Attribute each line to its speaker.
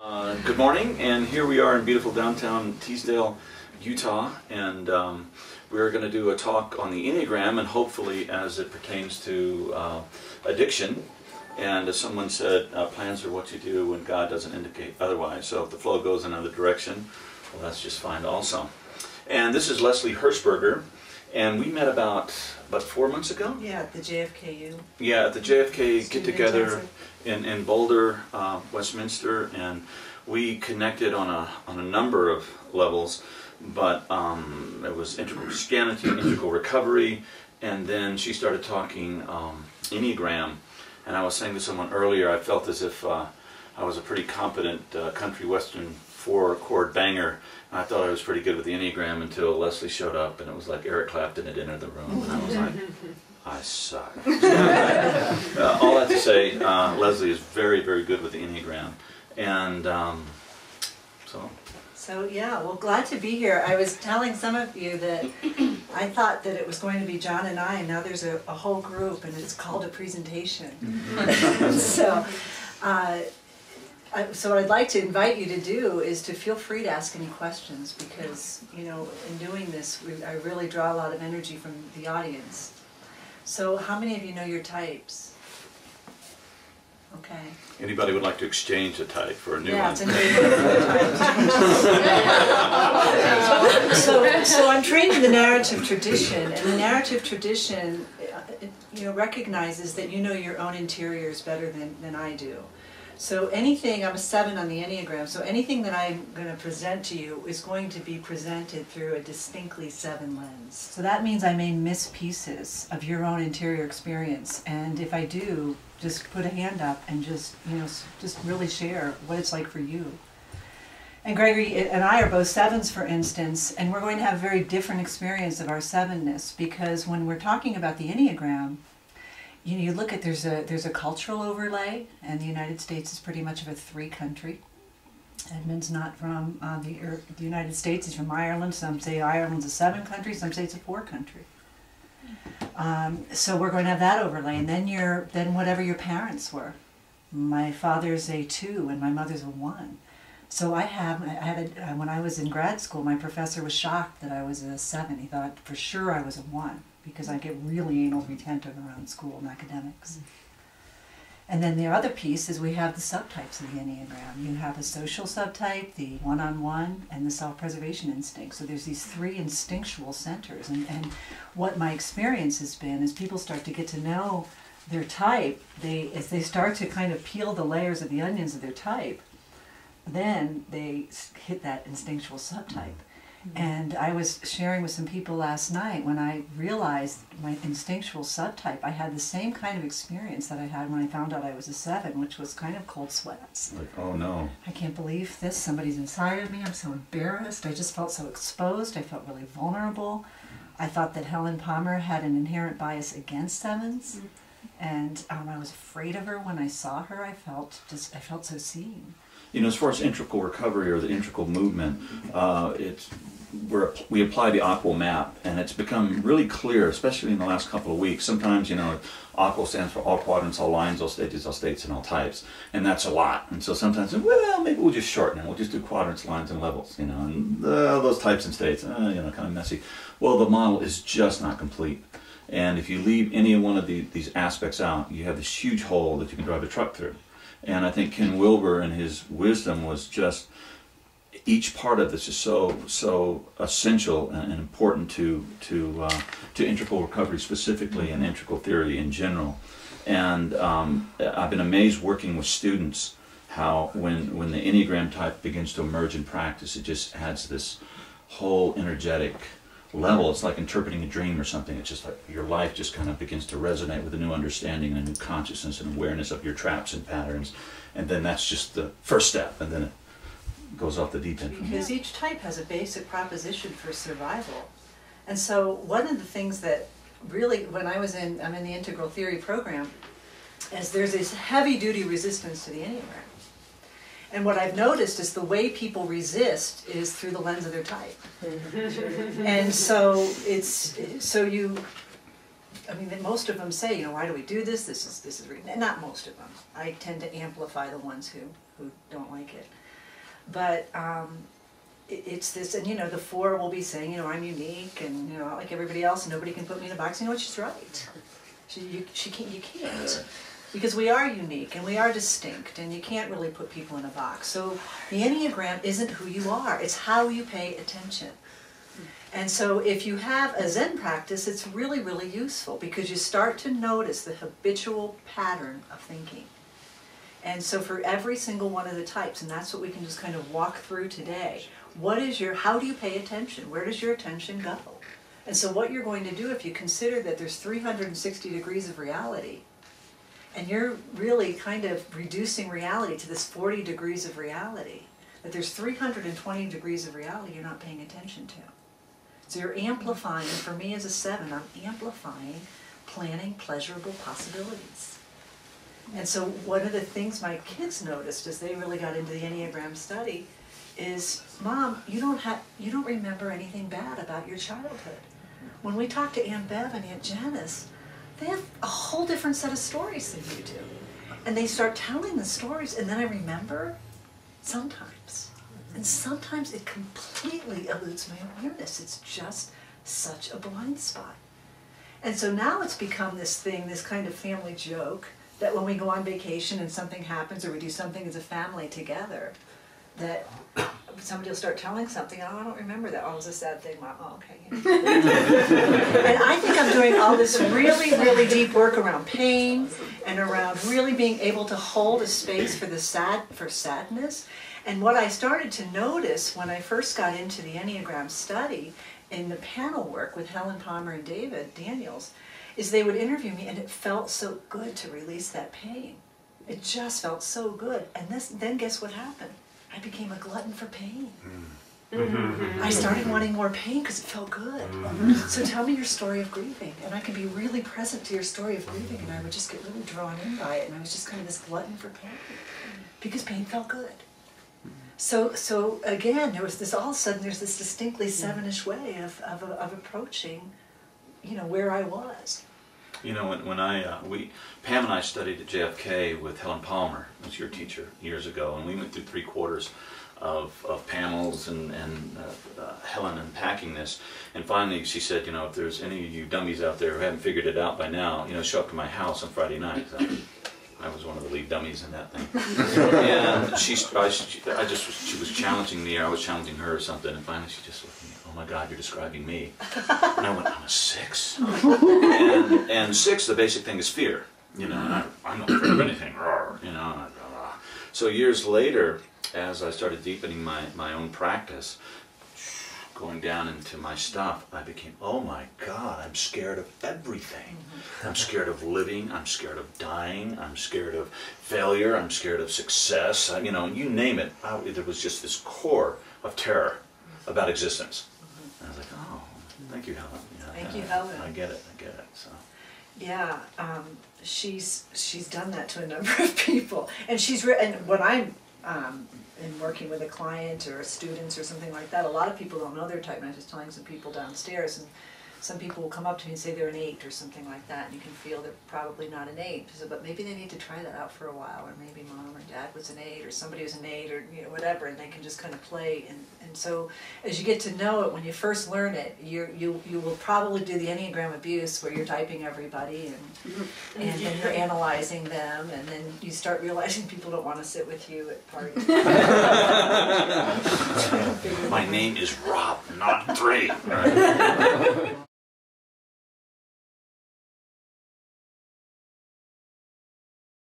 Speaker 1: Good morning, and here we are in beautiful downtown Teasdale, Utah, and we're going to do a talk on the Enneagram, and hopefully as it pertains to addiction. And as someone said, plans are what you do when God doesn't indicate otherwise. So if the flow goes another direction, well, that's just fine also. And this is Leslie Hershberger, and we met about 4 months ago?
Speaker 2: Yeah, at the JFKU.
Speaker 1: Yeah, at the JFK get-together in Boulder, Westminster, and we connected on a number of levels, but it was integral Christianity, integral recovery, and then she started talking Enneagram, and I was saying to someone earlier, I felt as if I was a pretty competent country western 4-chord banger. I thought I was pretty good with the Enneagram until Leslie showed up, and it was like Eric Clapton had entered the room, and I was like, I suck. All that to say, Leslie is very, very good with the Enneagram, and
Speaker 2: So yeah, well, glad to be here. I was telling some of you that I thought that it was going to be John and I, and now there's a whole group, and it's called a presentation. So what I'd like to invite you to do is to feel free to ask any questions, because, you know, in doing this, I really draw a lot of energy from the audience. So how many of you know your types? Okay.
Speaker 1: Anybody would like to exchange a type for a new one?
Speaker 2: Yeah, it's a new type. So I'm trained in the narrative tradition, and the narrative tradition, recognizes that you know your own interiors better than I do. So anything, I'm a 7 on the Enneagram, so anything that I'm going to present to you is going to be presented through a distinctly 7 lens. So that means I may miss pieces of your own interior experience, and if I do, just put a hand up and just really share what it's like for you. And Gregory and I are both 7s, for instance, and we're going to have a very different experience of our 7-ness, because when we're talking about the Enneagram, you look at, there's a cultural overlay, and the United States is pretty much of a 3 country. Edmund's not from the United States, he's from Ireland. Some say Ireland's a 7 country, some say it's a 4 country. So we're going to have that overlay, and then whatever your parents were. My father's a 2 and my mother's a 1. So when I was in grad school, my professor was shocked that I was a 7. He thought for sure I was a 1, because I get really anal retentive around school and academics. And then the other piece is we have the subtypes of the Enneagram. You have a social subtype, the one-on-one, and the self-preservation instinct. So there's these 3 instinctual centers. And what my experience has been is people start to get to know their type. As they start to kind of peel the layers of the onions of their type, then they hit that instinctual subtype. And I was sharing with some people last night, when I realized my instinctual subtype, I had the same kind of experience that I had when I found out I was a 7, which was kind of cold sweats.
Speaker 1: Like, oh no.
Speaker 2: I can't believe this, somebody's inside of me, I'm so embarrassed, I just felt so exposed, I felt really vulnerable. I thought that Helen Palmer had an inherent bias against 7s, and I was afraid of her when I saw her. I felt so seen.
Speaker 1: You know, as far as integral recovery or the integral movement, we apply the AQUAL map, and it's become really clear, especially in the last couple of weeks. Sometimes, AQUAL stands for all quadrants, all lines, all stages, all states, and all types, and that's a lot. And so sometimes, well, maybe we'll just shorten it. We'll just do quadrants, lines, and levels, and those types and states, kind of messy. Well, the model is just not complete. And if you leave any one of these aspects out, you have this huge hole that you can drive a truck through. And I think Ken Wilber, in his wisdom, was just, each part of this is so essential and important to integral recovery specifically, and integral theory in general. And I've been amazed working with students how when the Enneagram type begins to emerge in practice, it just adds this whole energetic level. It's like interpreting a dream or something. It's just like your life just kind of begins to resonate with a new understanding and a new consciousness and awareness of your traps and patterns, and then that's just the first step, and then it goes off the deep end.
Speaker 2: Because each type has a basic proposition for survival. And so one of the things that really, when I'm in the integral theory program, is there's this heavy duty resistance to the Enneagram. And what I've noticed is the way people resist is through the lens of their type. And so most of them say, why do we do this? Not most of them. I tend to amplify the ones who don't like it. But it's this, and you know, the 4 will be saying, you know, I'm unique, and you know, not like everybody else, nobody can put me in a box. You know what? She's right. You can't. Because we are unique and we are distinct, and you can't really put people in a box. So the Enneagram isn't who you are, it's how you pay attention. And so if you have a Zen practice, it's really, really useful because you start to notice the habitual pattern of thinking. And so for every single one of the types, and that's what we can just kind of walk through today, how do you pay attention? Where does your attention go? And so what you're going to do, if you consider that there's 360 degrees of reality, and you're really kind of reducing reality to this 40 degrees of reality, that there's 320 degrees of reality you're not paying attention to. So you're amplifying, for me as a 7, I'm amplifying planning pleasurable possibilities. And so one of the things my kids noticed as they really got into the Enneagram study is, Mom, you don't remember anything bad about your childhood. When we talk to Aunt Bev and Aunt Janice, they have a whole different set of stories than you do. And they start telling the stories, and then I remember sometimes. And sometimes it completely eludes my awareness. It's just such a blind spot. And so now it's become this thing, this kind of family joke, that when we go on vacation and something happens or we do something as a family together, that somebody will start telling something, oh, I don't remember that. Oh, it was a sad thing, Mom. Oh, okay. And I think I'm doing all this really, really deep work around pain and around really being able to hold a space for sadness. And what I started to notice when I first got into the Enneagram study in the panel work with Helen Palmer and David Daniels is they would interview me, and it felt so good to release that pain. It just felt so good. And then guess what happened? I became a glutton for pain. I started wanting more pain because it felt good. So tell me your story of grieving, and I could be really present to your story of grieving, and I would just get really drawn in by it, and I was just kind of this glutton for pain because pain felt good. So again, there was this, all of a sudden there's this distinctly 7-ish way of approaching, you know, where I was.
Speaker 1: You know, when Pam and I studied at JFK with Helen Palmer, who was your teacher years ago, and we went through 3/4 of panels and Helen unpacking this, and finally she said, you know, if there's any of you dummies out there who haven't figured it out by now, you know, show up to my house on Friday night. I was one of the lead dummies in that thing. And she was challenging me, or I was challenging her or something, and finally she just looked at me, oh my God, you're describing me. And I went, I'm a 6? And 6, the basic thing is fear. You know, and I'm not afraid of anything, you know. So years later, as I started deepening my own practice, going down into my stuff, I became, oh my God, I'm scared of everything. I'm scared of living, I'm scared of dying, I'm scared of failure, I'm scared of success, you know, you name it. There was just this core of terror about existence. And I was like, oh, thank you, Helen.
Speaker 2: Thank you, Helen.
Speaker 1: I get it, so.
Speaker 2: Yeah, she's done that to a number of people. And and when I'm in working with a client or students or something like that, a lot of people don't know their type. And I was just telling some people downstairs, and some people will come up to me and say they're an 8 or something like that, and you can feel they're probably not an 8. So, but maybe they need to try that out for a while, or maybe Mom or Dad was an 8, or somebody was an 8, or you know, whatever, and they can just kind of play. And so as you get to know it, when you first learn it, you will probably do the Enneagram abuse where you're typing everybody, and then you're analyzing them, and then you start realizing people don't want to sit with you at parties.
Speaker 1: My name is Rob, not 3. Right?